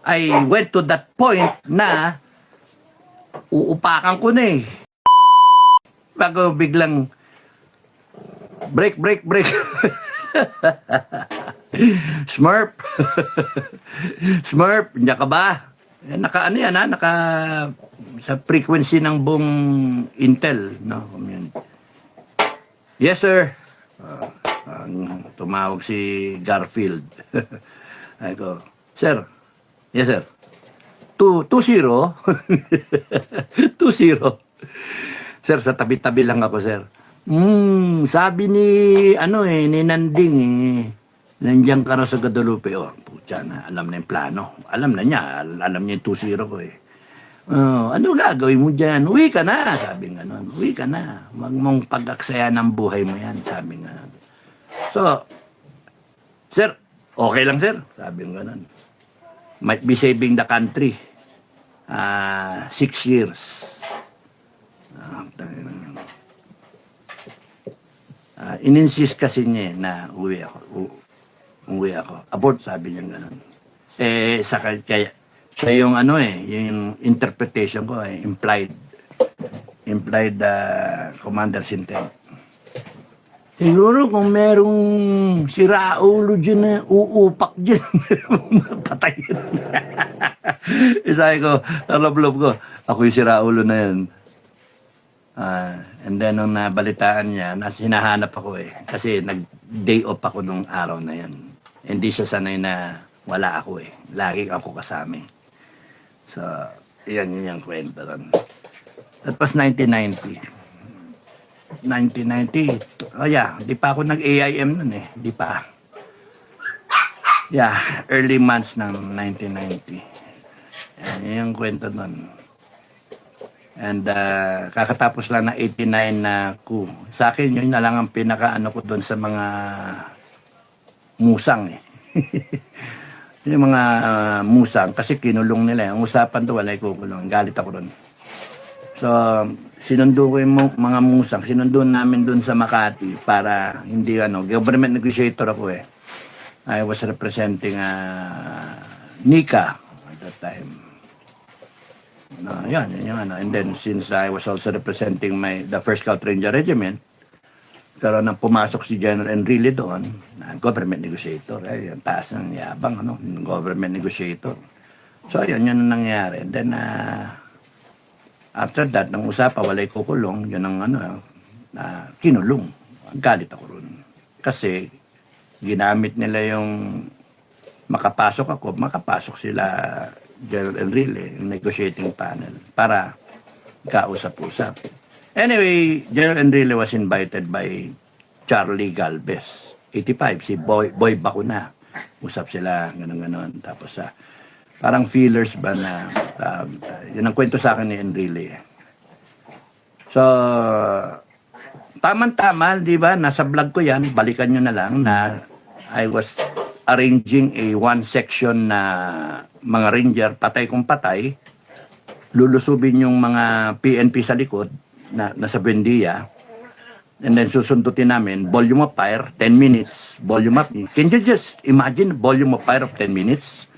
I went to that point na uupakan ko na eh. Bago biglang break. Smurf. Smurf, hindi ka ba? Naka ano yan ha? Naka sa frequency ng buong Intel, no? Yes, sir. Tumawag si Garfield. Ay ko, sir. Yes, sir. 2-0. 2-0. Sir, sa tabi-tabi lang ako, sir. Sabi ni, ni Nanding, nandiyan ka na sa Guadalupe. Oh, putya na, alam na yung plano. Alam na niya, alam niya yung 2-0 ko eh. Ano gagawin mo dyan? Uwi ka na, sabi nga nun. Uwi ka na. Wag mong pag-aksaya ng buhay mo yan, sabi nga nun. So, sir, okay lang sir, sabi nga nun. Might be saving the country. 6 years. Ininsist kasi niya na uwi ako. Abort, sabi niya gano'n. Kaya, siya yung yung interpretation ko, implied commander's intent. Siguro kung merong siraulo dyan na uupak dyan, patay yun. Sabi ko, love ko, ako yung siraulo na yan. And then, nung nabalitaan niya, hinahanap ako eh. Kasi nag-day off ako nung araw na yan. Hindi siya sanay na wala ako eh. Lagi ako kasama eh. So, yan yung kwento ron. That was 1990. 1990. Oh yeah, di pa ako nag-AIM nun eh. Di pa. Yeah, early months ng 1990. Yan yung kwento nun. And kakatapos lang na 89 na coup. Sa akin, yun na lang ang pinaka-ano ko doon sa mga musang eh. Yung mga musang, kasi kinulong nila. Ang usapan to, walay kukulong. Galit ako doon. So, sinundo ko yung mga musang. Sinundo namin doon sa Makati para hindi government negotiator ako eh. I was representing NICA at that time. Yan yung And then, since I was also representing the 1st Scout Ranger Regiment, karoon nang pumasok si General Enrile doon, government negotiator. Yung taas ng yabang, government negotiator. So, yun ang nangyari. And then, after that, nang usapan, walay kukulong, yun ang kinulong. Galit ako ron. Kasi, ginamit nila yung makapasok sila General Enrile, yung negotiating panel, para kausap-usap. Anyway, General Enrile was invited by Charlie Galvez, 85, si Boy Bacuna. Usap sila, gano'n. Tapos, parang feelers ba na, yun ang kwento sa akin ni Enrile. So, tama-tama, di ba, nasa vlog ko yan, balikan nyo na lang na I was arranging one section na mga ranger, patay kung patay, lulusubin yung mga PNP sa likod, na nasa Buendia, and then susundutin namin, volume of fire, 10 minutes, volume up. Can you just imagine volume of fire of 10 minutes?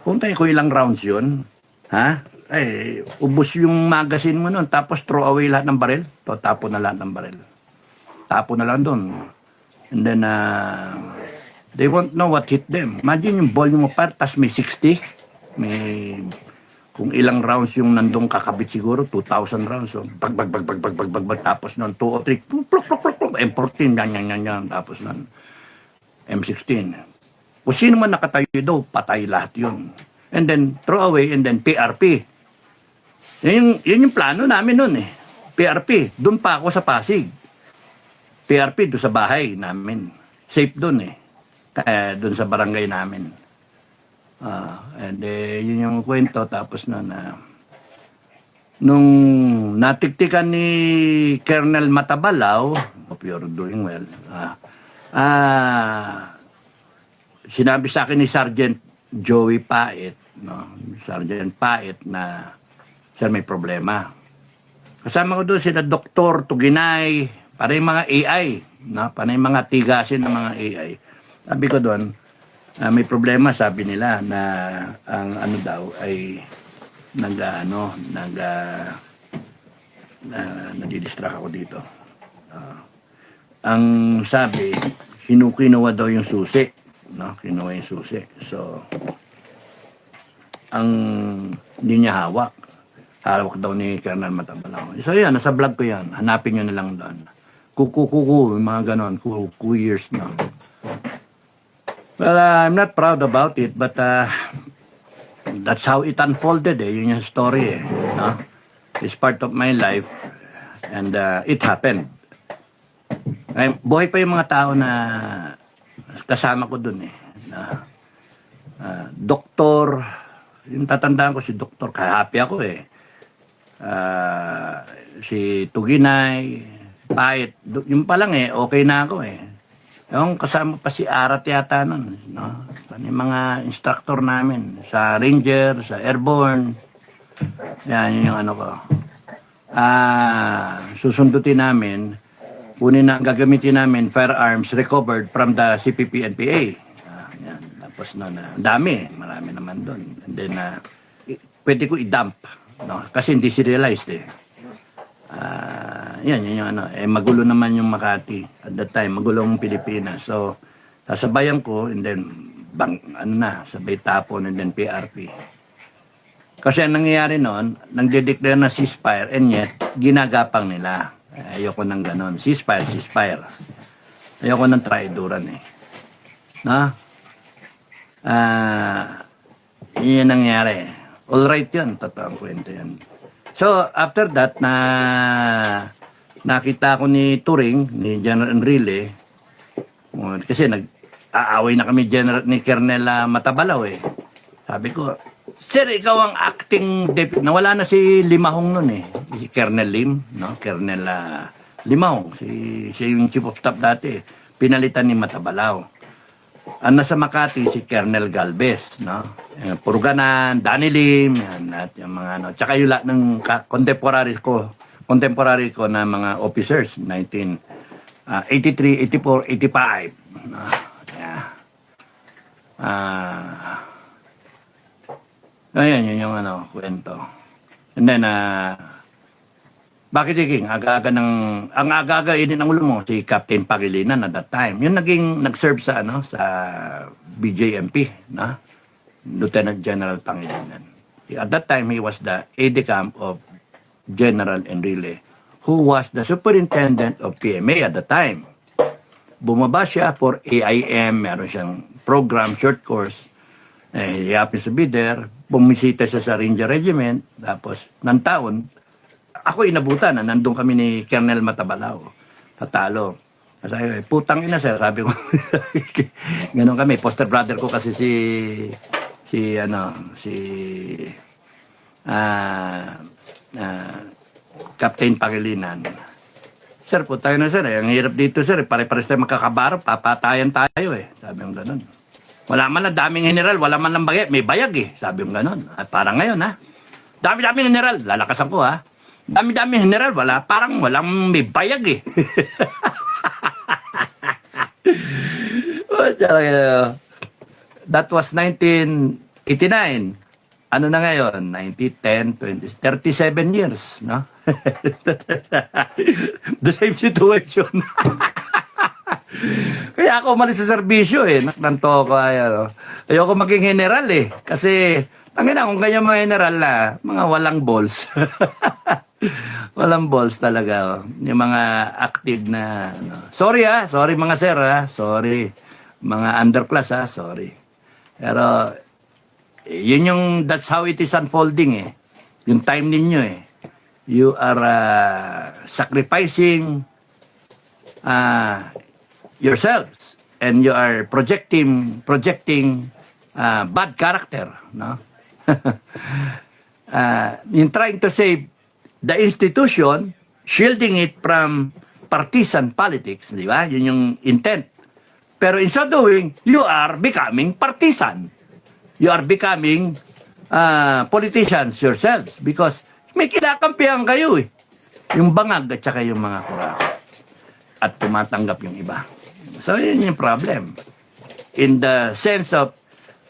Kung tayo ko ilang rounds yun, ubos yung magazine mo nun, tapos throw away lahat ng baril, tapon na lahat ng baril. Tapon na lang doon. And then, they won't know what hit them. Imagine yung volume of fire, tas may 60. May, kung ilang rounds yung nandong kakabit siguro, 2,000 rounds. So, bag, tapos nun, 2 o 3, pluk, M14, yan. Tapos nun, M16. Kung sino man nakatayo daw, patay lahat yun. And then, throw away, and then PRP. Yun yung plano namin nun eh. PRP, doon pa ako sa Pasig. PRP, doon sa bahay namin. Safe doon eh. Doon sa barangay namin. And yun yung kwento. Tapos nung natiktikan ni Colonel Matabalaw, hope you're doing well, sinabi sa akin ni Sergeant Joey Pait, Sergeant Pait na, sir, may problema. Kasama ko doon sila Dr. Tuginay, para yung mga AI, para yung mga tigasin ng mga AI. Sabi ko doon, may problema, sabi nila, na ang ano daw ay nadidistract ako dito. Ang sabi, kinuha daw yung susi. No? Kinuha yung susi. So, ang hindi niya hawak. Hawak daw ni Colonel Matabalaw. So, yan, nasa vlog ko yan. Hanapin nyo na lang doon. Kuku, mga ganon. Kuku years na. Well, I'm not proud about it, but that's how it unfolded. Yun yung story. No? It's part of my life. And it happened. Buhay pa yung mga tao na kasama ko dun na doktor, yung tatandaan ko si doktor, kahappy ako si Tuginay, Pait, yung pa lang okay na ako yung kasama pa si Arat yata nun, no? Yung mga instructor namin sa Ranger, sa Airborne, yan yung ano ko. Susundutin namin, gagamitin namin firearms recovered from the CPP-NPA. Yan. Tapos marami naman doon. And then, pwede ko i-dump. No? Kasi hindi serialized yan yung ano. Magulo naman yung Makati. At that time, magulo ang Pilipinas. So, sasabayan ko, and then, sabay tapon, and then PRP. Kasi ang nangyayari noon, nagde-declare na ceasefire, and yet, ginagapang nila. Ayoko nang ganon. Ceasefire. Ayoko nang traidoran No? Yun nangyari. Alright yun. Totoong kwento yan. So, after that, nakita ko ni Turing, ni General Enrile, kasi nag-aaway na kami ni Colonel Matabalaw Sabi ko, Sir, ikaw ang acting deputy. Nawala na si Limahong nun Si Colonel Lim, no? Colonel Limahong. Siya yung chief of staff dati. Pinalitan ni Matabalaw. Ang nasa Makati, si Colonel Galvez, no? Puruganan, Danny Lim, yan, at yung mga ano. Tsaka yung lahat ng contemporary ko na mga officers, 1983, 84, 85. No? Yeah. Ayan, yun yung ano, kwento. And then, bakit King? Ang aga-aga din ang ulo mo, si Captain Pagilinan at that time. Yun nag-serve sa BJMP, na? Lieutenant General Pangilinan. At that time, he was the aide-de-camp of General Enrile, who was the superintendent of PMA at the time. Bumaba siya for AIM, meron siyang program, short course. He happens to be there. Bumisita siya sa Ranger Regiment. Tapos, ng taon, ako inabutan na nandun kami ni Colonel Matabalaw. Tatalo. Sabi, putang ina sir, sabi ko. Ganon kami. Poster brother ko kasi Captain Pangilinan. Sir, putang ina sir. Ang hirap dito sir. Pare-pares tayo magkakabaro. Papatayan tayo Sabi ko ganon. Wala man lang daming general. Wala man lang bayag. May bayag Sabi ko ganon. At parang ngayon Dami-dami general. Lalakasan ko Dami-dami general, parang walang may bayag That was 1989. Ano na ngayon? 90, 10, 20, 37 years, no? The same situation. Kaya ako umalis sa serbisyo Naktanto ko ayoko maging general Kasi, kung ganyan mga general mga walang balls. Walang balls talaga. Yung mga active na sorry sorry mga sir sorry mga underclass sorry. Pero that's how it is unfolding yung time ninyo you are sacrificing yourselves and you are projecting bad character, no? In trying to save the institution, shielding it from partisan politics, di ba? Yun yung intent. Pero in so doing, you are becoming partisan. You are becoming politicians yourselves because may kinakampihan kayo Yung bangag at saka yung mga kurako. At tumatanggap yung iba. So, yun yung problem. in the sense of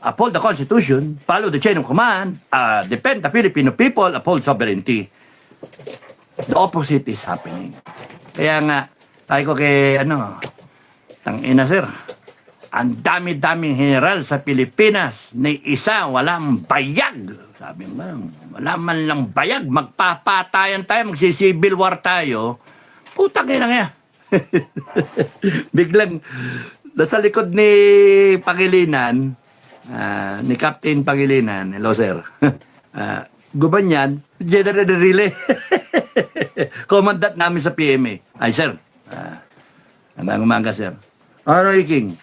uphold the Constitution, follow the chain of command, defend the Filipino people, uphold sovereignty. The opposite is happening. Kaya nga, tayo ko kay, tangina sir, ang dami-daming general sa Pilipinas, ni isa walang bayag. Sabi mo, wala man lang bayag, magpapatayan tayo, magsisibil war tayo, putang ina nga. Biglang, nasa likod ni Pangilinan, ni Captain Pangilinan, hello sir, Gubanyan, General Relay, commandant namin sa PMA. Ay sir, hanggang umaga sir. Ano King?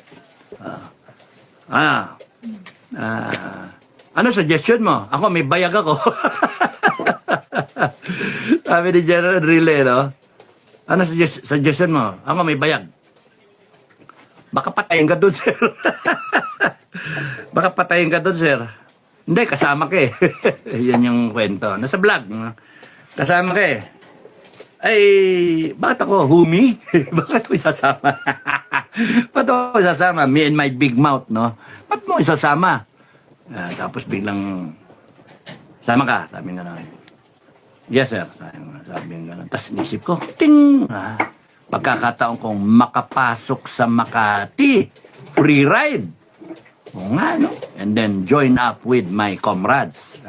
Ano suggestion mo? Ako, may bayag ako. Sabi ni General Relay, no? Ano suggestion mo? Ako, may bayag. Baka patayin ka doon, sir. Baka patayin ka doon, sir. Hindi, kasama ka eh. Yan yung kwento. Nasa vlog. No? Kasama ka eh. Ay, bakit ako? Humi? Bakit ko isasama? Ba't ako isasama? Me and my big mouth, no? Ba't mo isasama? Tapos biglang, sama ka, sabi nga naman. Yes, sir. Sabi nga naman. Tapos nisip ko, ting! Pagkakataon kong makapasok sa Makati. Free ride. Oo nga, no? And then join up with my comrades.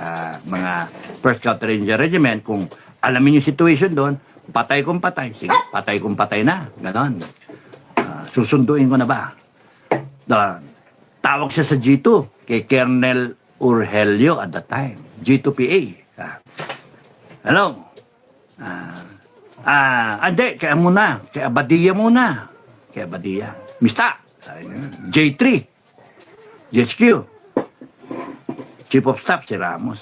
Mga 1st Scout Ranger Regiment. Kung alamin yung situation doon, patay kong patay. Sige, patay kong patay na. Ganon. Susunduin ko na ba? Tawag siya sa G2 kay Colonel Urgelio at that time. G2PA. Hello? Hindi, kaya muna. Kaya Abadia muna. Kaya Abadia. Mista. J3. JSQ. Chief of Staff si Ramos.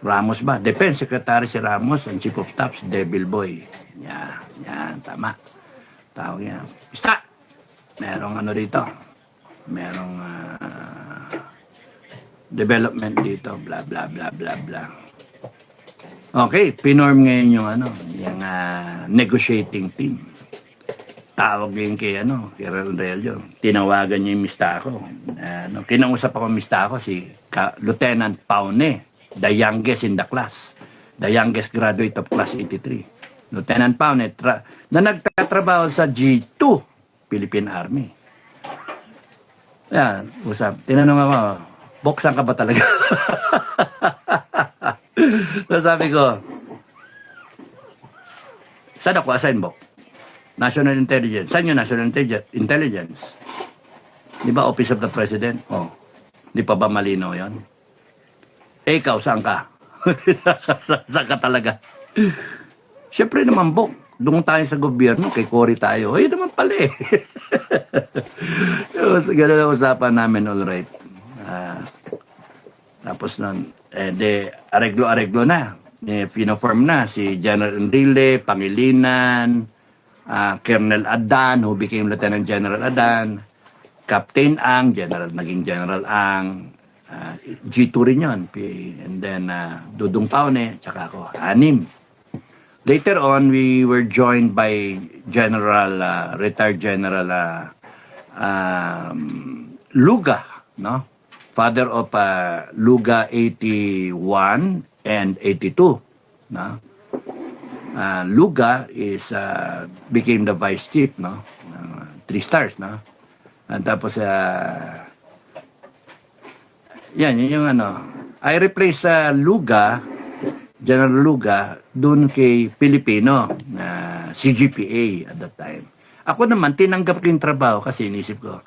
Ramos ba? Defense Secretary si Ramos and Chief of Staff si Devil Boy. Yan, tama. Tawag yan. Mista. Merong ano dito. Merong development dito. Blah, blah, blah, blah, blah. Okay, pinorm ngayon yung negotiating team. Tawag yun kay Relio. Tinawagan niya yung mista ko. Kinausap ako mista ko si Lieutenant Paune, the youngest in the class. The youngest graduate of class 83. Lieutenant Paune, na nagtatrabaho sa G2, Philippine Army. Yan, usap. Tinanong ako, boksan ka ba talaga? So sabi ko, saan ako assign, Bok? National Intelligence. Saan yung National Intelligence? Di ba Office of the President? Oh. Di pa ba malinaw yun? Eh, ikaw, saan ka? Saan ka talaga? Siyempre naman, Bok. Doon tayo sa gobyerno, kay Cory tayo. Ay, naman pala eh. So, ganun ang usapan namin, all right. Tapos nun, areglo-areglo na. Pinoform na si General Enrile, Pangilinan, Colonel Adan, who became Lieutenant General Adan, Captain Ang, naging General Ang, G2 rin yun. And then, Dudong Paune, tsaka ako, 6. Later on, we were joined by retired General Luga, no? Father of Luga 81 and 82, no? Luga became the vice chief, no? 3 stars, no? At tapos yan yung I replaced Luga, General Luga, dun kay Pilipino, CGPA at that time. Ako naman, tinanggap ko yung trabaho kasi inisip ko,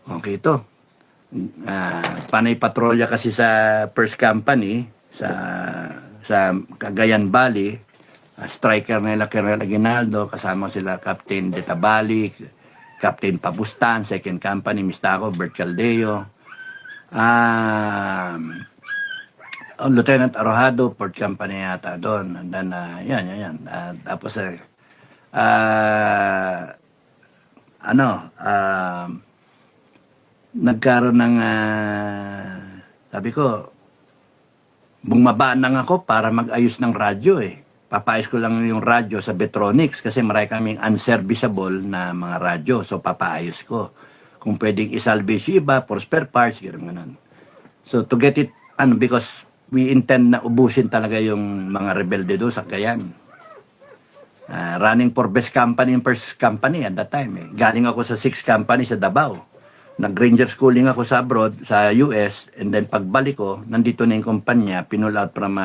okay ito. Panay patrolya kasi sa first company, sa Cagayan Valley, striker nila Colonel Aguinaldo, kasama sila Captain De Tabali, Captain Pabustan, second company, Mistaco, Bert Caldeo, Lieutenant Arojado, port company yata doon. And then, yan. Tapos, nagkaroon ng, sabi ko, bumaba lang ako para mag-ayos ng radyo eh. Papaayos ko lang yung radyo sa Betronics kasi marami kaming unserviceable na mga radyo. So, papaayos ko. kung pwedeng isalvage yung iba for spare parts, gano'n. So to get it, because we intend na ubusin talaga yung mga rebelde doon sa Cagayan. Running for best company and first company at that time. Galing ako sa 6 company sa Davao. Nag-ranger schooling ako sa abroad, sa US, and then pagbalik ko, nandito na yung kumpanya, pinull out from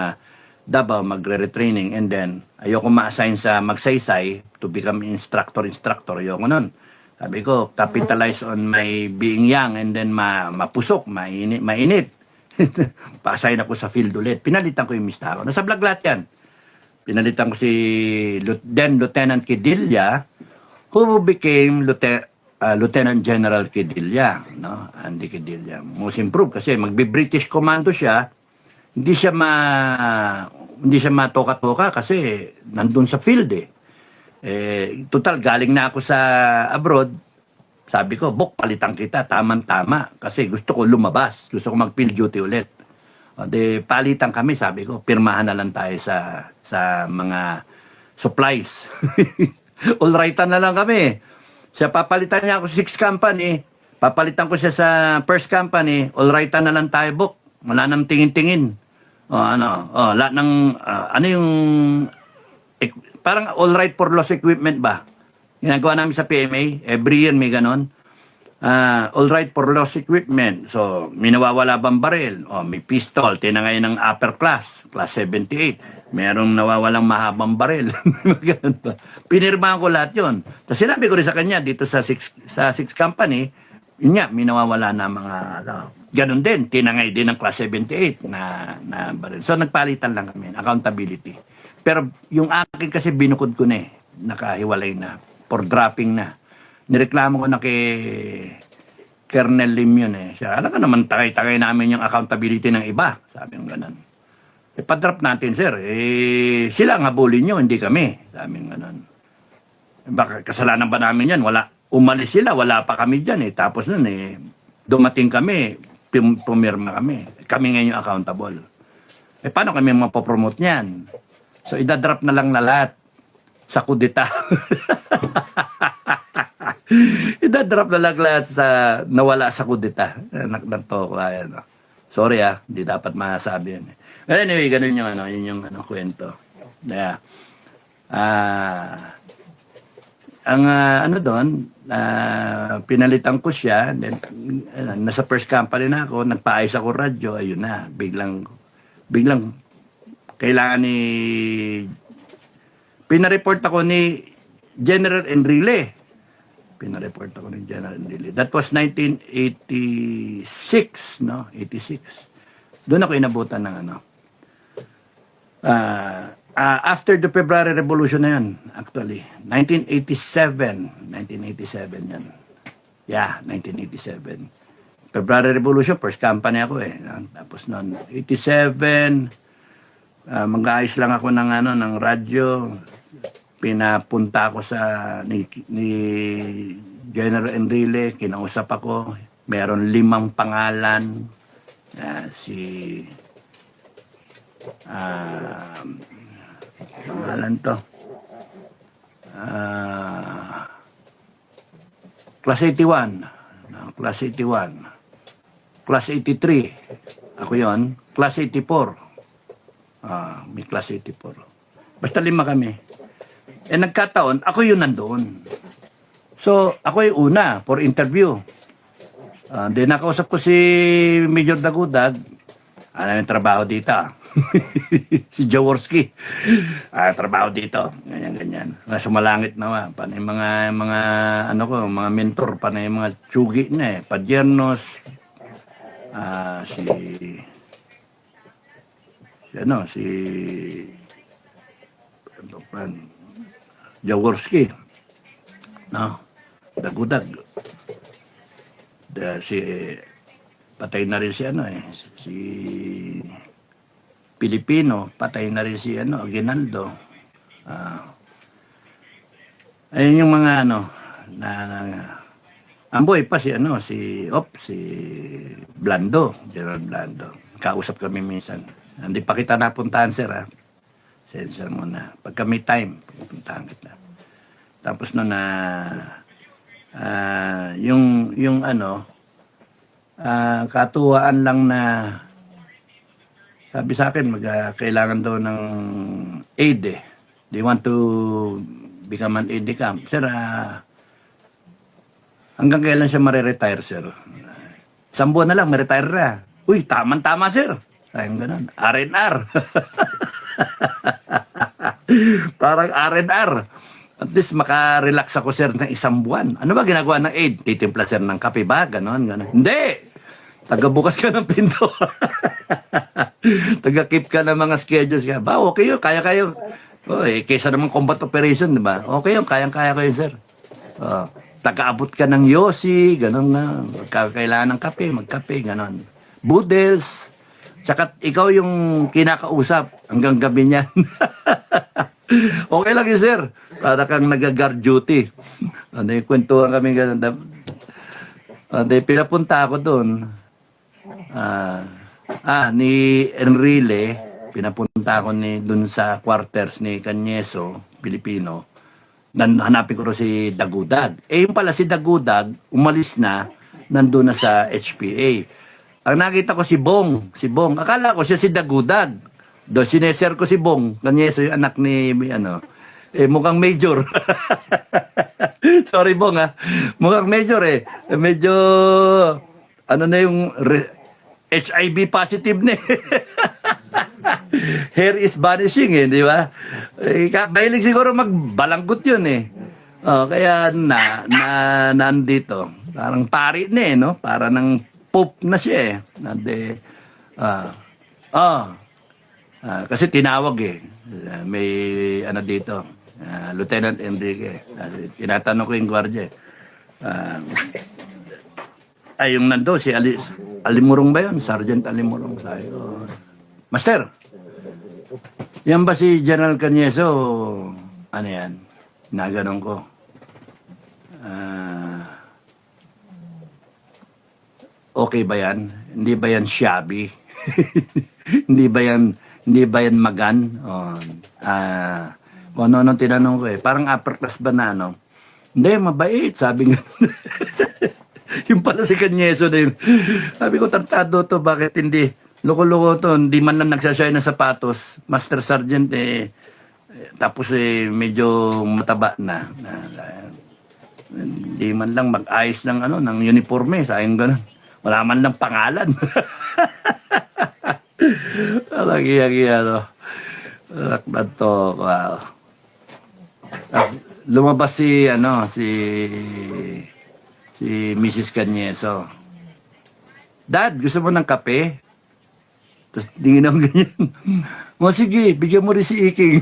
Davao, magre-retraining, and then ayoko ma-assign sa Magsaysay to become instructor, ayoko nun. Sabi ko, capitalize on my being young, and then mapusok, mainit. Pa-assign ako sa field ulit. Pinalitan ko yung mista ko. Nasa vlog lahat yan. Pinalitan ko si then Lieutenant Kidilla, who became Lieutenant General Kidilla, no? Andy Kidilla. Most improved kasi magbi-British Commando siya. Hindi siya matoka-toka kasi nandun sa field total galing na ako sa abroad. Sabi ko, Bok, palitan kita, tama-tama kasi gusto ko lumabas, gusto ko mag-field duty ulit. Palitan kami, sabi ko, pirmahan na lang tayo sa mga supplies. All rightan na lang kami. Siya papalitan niya ako sa 6 company, papalitan ko siya sa first company, all rightan na lang tayo, Bok. Wala nang tingin-tingin. Lahat ng, parang all right for loss equipment ba? Ginagawa namin sa PMA, every year may ganon. All right for loss equipment. So, may nawawala bang baril? May pistol, tinangay ng upper class 78. Merong nawawalang mahabang baril. Pinirmahan ko lahat yun. Tapos sinabi ko rin sa kanya, dito sa 6 company, yun nga, may nawawala na mga, ganun din, tinangay din ng class 78 na baril. So, nagpalitan lang kami, accountability. Pero yung akin kasi binukod ko na nakahiwalay na, for dropping na. Nireklamo ko na kay Colonel Lim yun Siya, alam ka naman, takay-takay namin yung accountability ng iba. Sabi ng ganun. Pa-drop natin, sir. Sila ang habulin nyo, hindi kami. Sabi ng ganun. Baka kasalanan ba namin yan? Umalis sila, wala pa kami dyan Tapos nun dumating kami, pumirma kami. Kami ngayon yung accountable. Paano kami mapopromote niyan? So, idadrop na lang na lahat sa kudeta. Idadrop na lang lahat sa nawala sa kudeta. Nagto ko Sorry hindi dapat masabi yan. But anyway, ganun yung yun yung kwento. Yeah. Ang doon, pinalitan ko siya, then nasa first company na ako, nagpaayos ako radyo, ayun na, biglang kailangan pinareport ako ni General Enrile. That was 1986, no? 86. Doon ako inabutan ng after the February Revolution na yan, actually. 1987 yan. Yeah, 1987. February Revolution, first company ako Tapos noon, 87, mag-aayos lang ako ng radyo. Pinapunta ako sa ni General Enrile, kinausap ako. Meron 5 pangalan. Pangalan to. Class 81. Class 81. Class 83. Ako yon. Class 84. May class 84. Basta 5 kami. Nagkataon, ako yun nandoon. So, ako yung una for interview. Then nakausap ko si Major Dagudag. Ano yung trabaho dito? Si Jaworski. Trabaho dito. Ganyan. Sumalangit na panay mga mga mentor, panay mga tsugi na Padiernos. Si Jaworski. No? Dagudag. Patay na rin si si Pilipino, patay na rin si Aguinaldo. Ayun yung mga amboy pa si si Blando, General Blando. Kausap kami minsan. Hindi pa kita napuntahan, sir Sensor muna. Pagka may time, pupuntahan kita. Tapos Yung ano, katuwaan lang na sabi sa akin, kailangan daw ng aid eh. They want to become an aid camp. Sir, hanggang kailan siya mariretire, sir? 1 buwan na lang, ma-retire na. Uy, tama sir. Ayun ganun. R&R. Parang R&R. At least makarelax ako, sir, ng 1 buwan. Ano ba ginagawa ng aid? Titimpla, sir, ng kape ba? Ganon. Hindi! Tagabukas ka ng pinto. Taga-keep ka ng mga schedules ka. Ba, okay yun. Kaya kayo. Oh, kaysa naman combat operation, di ba? Okay yun. Kayang-kaya ko yun, sir. Taga-abot ka ng yosi. Ganon na. Kailangan ng kape. Magkape. Ganon. Boodles. Tsaka ikaw yung kinakausap hanggang gabi niyan. Okay lang yun, sir. Para kang nag-guard duty. Kwentuhan kami ganun. Pinapunta ako doon. Ni Enrile, pinapunta ako doon sa quarters ni Canyeso, Pilipino. Hanapin ko rin si Dagudag. Yung pala si Dagudag, umalis na, nandun na sa HPA. Ang nakita ko si Bong. Akala ko siya si Dagudag. Do sineser ko si Bong. Canyeso yung anak ni mukhang major. Sorry Bong Mukhang major Medyo ano na yung HIV positive na Hair is vanishing di ba? Mahilig siguro magbalanggot yun kaya nandito. Parang pari na no? Para ng poop na siya kasi tinawag may dito Lieutenant Enrique tinatanong ko yung gwardiya yung nando si Alimurong ba yun? Sergeant Alimurong sabi ko, Master yan ba si General Canyeso? Ano yan? Naganon ko okay ba yan? Hindi ba yan shabby? Hindi ba yan magan? Kung ano tinanong ko parang upper class ba na Hindi, mabait, sabi nga. Yung pala si Canyeso na yun. Sabi ko, tartado to, bakit hindi? Loko-loko to, hindi man lang nagsasaya ng sapatos. Master Sergeant tapos medyo mataba na. Hindi man lang mag-ayos ng ng uniforme, sayang ganun. Wala man lang pangalan. Lagi-lagi to, wow. Lumabas si Mrs. Canyeso. Dad, gusto mo ng kape? Tapos tingin ako ganyan. Sige, bigyan mo rin si Iking.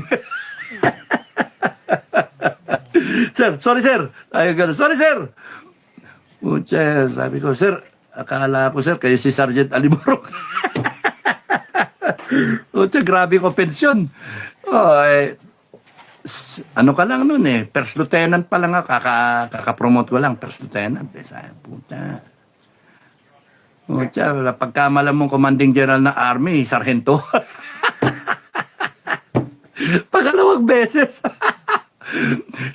Sir, sorry sir. Sorry sir. Sabi ko, sir, akala ko sir, kayo si Sergeant Alimurong. Grabe ko pensyon. Ano ka lang nun first lieutenant pa lang ako, kaka-promote ko lang, first lieutenant. Sabi, puta. Pagkamalam mong commanding general ng army, sargento. Pagkalawang beses.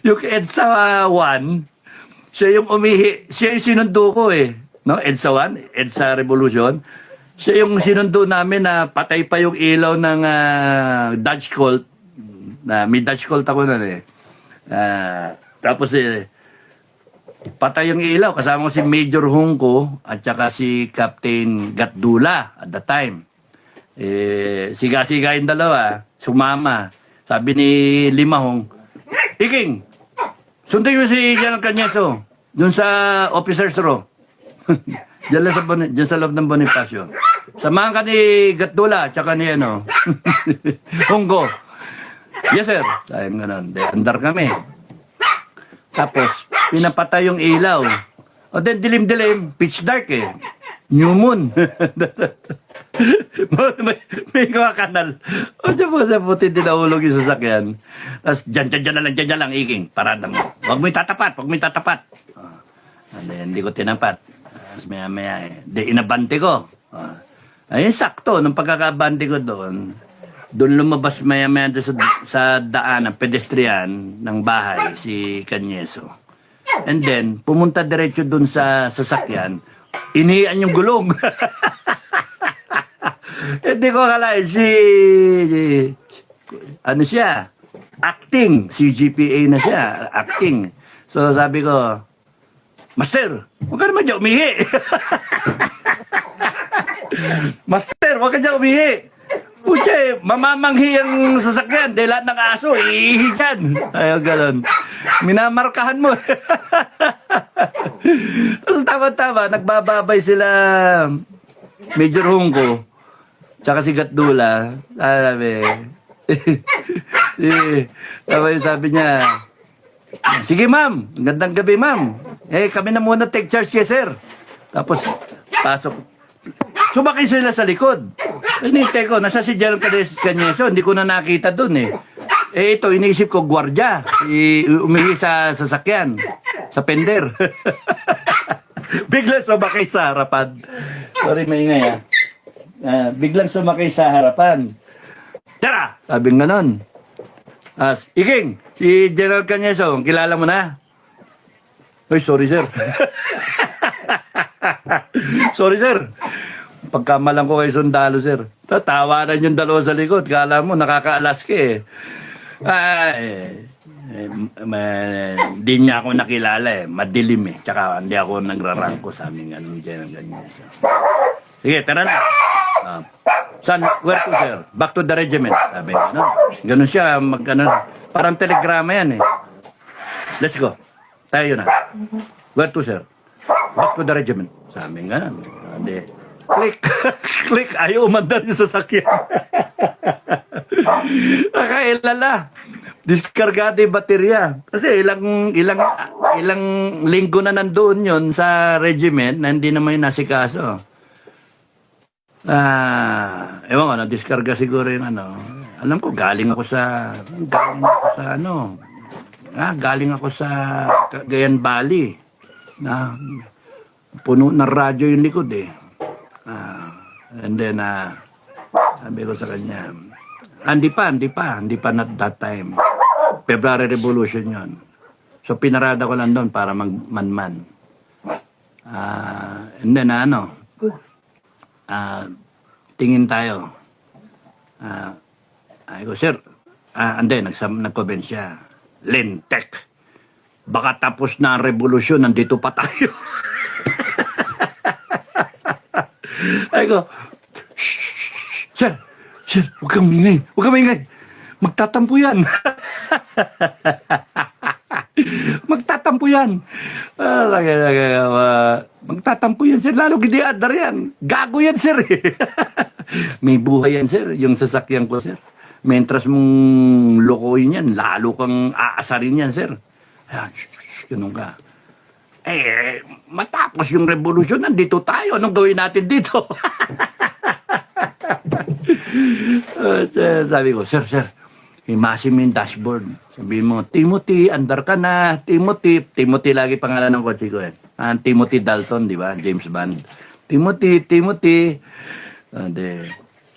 Yung EDSA 1, siya yung siya yung sinundo ko no? EDSA 1, EDSA Revolution. Siya yung sinundo namin na patay pa yung ilaw ng Dutch Colt. May Dutch Colt ako na tapos patay yung ilaw. Kasama ko si Major Hungko at saka si Captain Gatdula at the time. Siga-siga yung dalawa. Sumama. Sabi ni Limahong, Iking, sundan mo si General Canyeso dun sa officer's row. Diyan sa loob ng Bonifacio. Samahan ka ni Gatdula at saka ni Hungko. Yes, sir. Sayang ganun. Andar kami. Tapos, pinapatay yung ilaw. O then, dilim-dilim. Pitch dark New moon. may kanal. O sa puti dinahulog yung sasakyan. Tapos, dyan na lang, Iking. Parada mo. Huwag mo itatapat. Hindi ko tinapat. Tapos maya-maya inabante ko. Ayun, sakto. Nung pagkakabante ko doon lumabas maya-maya sa daan ng pedestrian ng bahay, si Canyeso. And then, pumunta diretso dun sa sasakyan, inian yung gulong. Hindi ko akalain ano siya, acting, CGPA na siya, acting. So sabi ko, Master, huwag ka naman dyan umihi. Master, huwag ka dyan umihi. Puche, mamamanghi ang sasakyan dahil lahat ng aso, iihi dyan. Ayaw galon. Minamarkahan mo. So tama-tama, nagbababay sila Major Hungko, tsaka si Gatdula. Sabi niya, sige ma'am, gandang gabi ma'am. Kami na muna take charge kay sir. Tapos, pasok. Sumakay sila sa likod. Hinintay ko, nasa si Gerald Canyeso, hindi ko na nakita dun eh. Ito, iniisip ko, gwardya. Umihi sa sasakyan, sa pender. Biglang sumakay sa harapan. Sorry, maingay biglang sumakay sa harapan. Tara! Sabing ganon. Iking, si Gerald Canyeso, kilala mo na? Uy, sorry sir. Sorry sir. Pagkamalang ko kay sundalo sir. Tatawanan yung dalawa sa likod. Kala mo, nakakaalas ka eh. Hindi niya ako nakilala eh. Madilim eh. Tsaka hindi ako nagrarangko sa aming ganun dyan. Sige, tara na. Son, where to sir? Back to the regiment. Sabi niya, no? Ganun siya, parang telegrama yan eh. Let's go. Tayo na. Where to sir? Back to the regiment. Sabi nga, hindi. Click. Click. Ayaw umandar yung sasakyan. Nakailala. Diskargado yung baterya. Kasi ilang linggo na nandoon yon sa regiment na hindi naman yung nasikaso. Ewan ko, na-diskarga siguro yung ano. Alam ko, galing ako sa Cagayan Valley. Na puno ng radyo yung likod eh. And then, sabi ko sa kanya, hindi pa not that time. February Revolution yon. So, pinarada ko lang doon para magmanman. And then, tingin tayo. Ay ko, sir, and then, nag-comment siya. Lentek. Baka tapos na ang revolusyon, nandito pa tayo. Ay ko, sir, huwag kang ingay. Magtatampo yan. Magtatampo yan. Magtatampo yan, sir. Lalo gidiadar yan. Gago yan, sir. May buhay yan, sir. Yung sasakyan ko, sir. Mentras mong lokohin yan, lalo kang aasarin yan, sir. Ganun ka. Matapos yung revolusyon, nandito tayo. Anong gawin natin dito? Sabi ko, sir, himasin mo yung dashboard. Sabi mo, Timothy, andar ka na. Timothy lagi pangalan ng kotse ko eh. Timothy Dalton, di ba? James Bond. Timothy.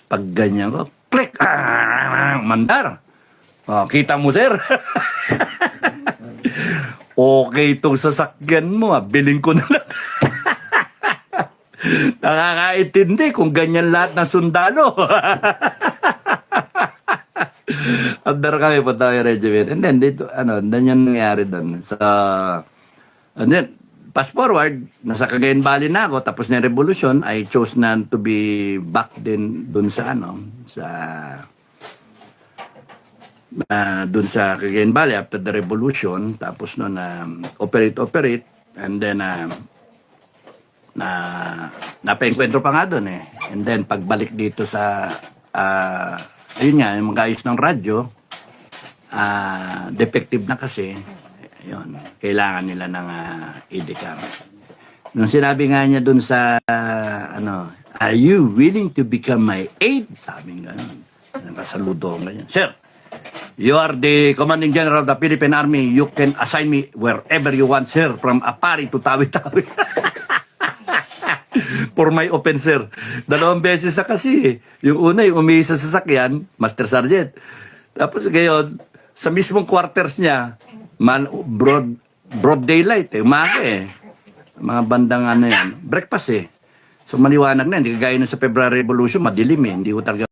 Pag ganyan ko, click! Mandar. Kita mo, sir. Okay itong sasakyan mo. Biling ko na lang. Nakakaintindi kung ganyan lahat ng sundalo. Andar kami po tayo regiment. And then, dito, dan yan nangyari doon. So, and then, fast forward, nasa Cagayan Valley na ako, tapos na yung revolution, I chose na to be back din doon sa, doon sa Cagayan Valley after the revolution. Tapos noon, operate, and then, napaengkwentro pa nga doon eh. And then, pagbalik dito sa, ayun nga, yung mga ayos ng radyo, defective na kasi, yun, kailangan nila ng EDCAM. Nung sinabi nga niya dun sa, are you willing to become my aide? Sabi nga, nakasaludo nga yan. Sir, you are the commanding general of the Philippine Army. You can assign me wherever you want, sir, from Apari to Tawi-Tawi. For my offense, sir. 2 beses na kasi. Yung una, yung umihi sa sasakyan, Master Sergeant. Tapos ngayon, sa mismong quarters niya, broad daylight umaga mga bandang ano yan, breakfast So maliwanag na, hindi kagaya nun sa February Revolution, madilim hindi ko talaga